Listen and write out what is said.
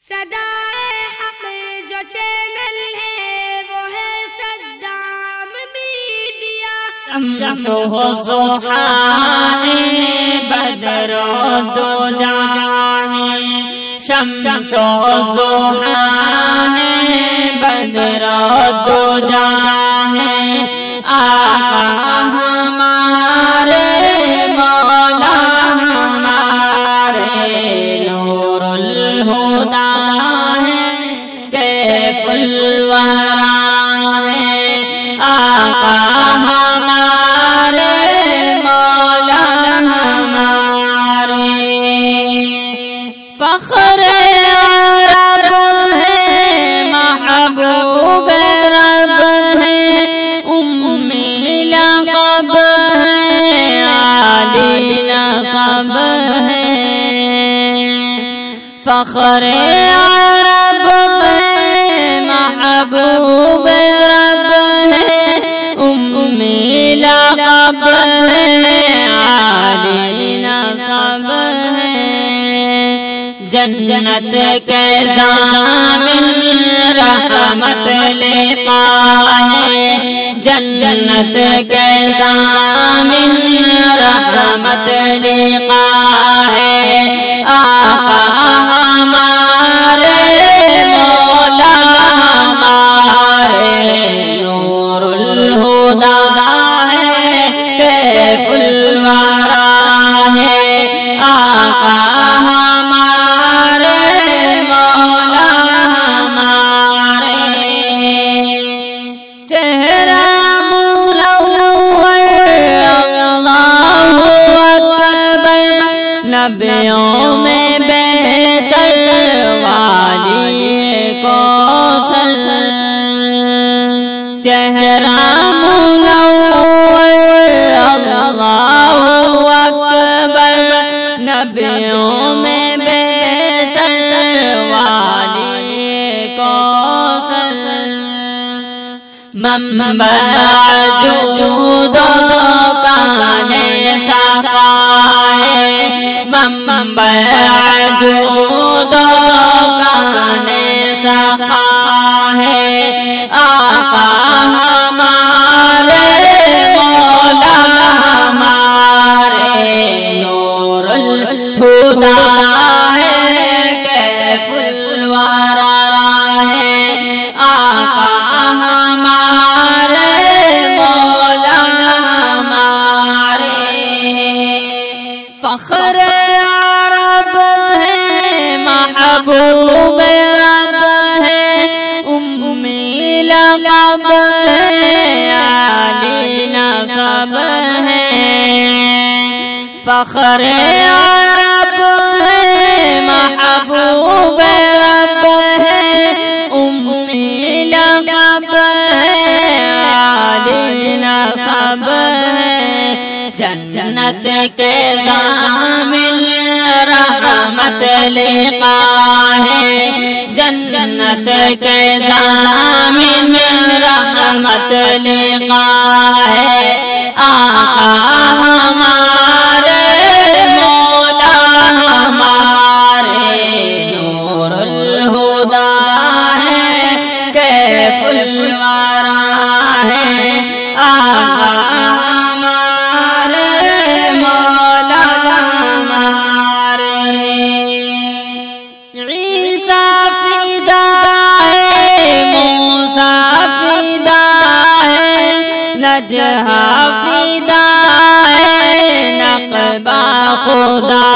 صدائے حق جو چینل ہے وہ ہے صدام میڈیا. شمس و ضحا ہے بدر و دوجا ہے. شمس و ضحا ہے بدر و دوجا ہے. آقا ہمارے مولا ہمارے نور الہدی ہے کیف الورا ہے. آقا ہمارے مولا ہمارے فخر عرب ہے محبوب رب ہے. امی لقب ہے عالی نسب ہے. فخر عرب ہے محبوب رب ہے. امی لقب ہے عالی نسب ہے. جنت کے ضامن رحمت لقا ہے. جنت کے ضامن رحمت لقا ہے. آقا ہمارے مولا ہمارے نور الہدی ہے کیف الورا ہے. آقا ہمارے مولا ہمارے چہرہ منور اللہ اکبر. نبیوں میں بہتر والی کوثر. چہرہ منور اللہ اکبر. نبیوں میں بہتر والی کوثر. منبع جود و کان صفا ہے. منبع جود و کان صفا ہے. آقا ہمارے مولا ہمارے نور الہدی ہے کیف الورا ہے. آقا ہمارے مولا ہمارے فخر عرب ہے محبوب رب ہے. امی لقب ہے عالی نسب ہے. فخر عرب ہے محبوب رب ہے. امی لقب ہے عالی نسب ہے. جنت کے ضامن رحمت لقا ہے. جنت کے ضامن رحمت لقا ہے. آقا ہمارے مولا ہمارے نور الہدی ہے کیف الورا ہے. آقا ہمارے مولا ہمارے عیسیٰ فدا ہے موسیٰ فدا ہے. نجح فدا ہے نقبہ خدا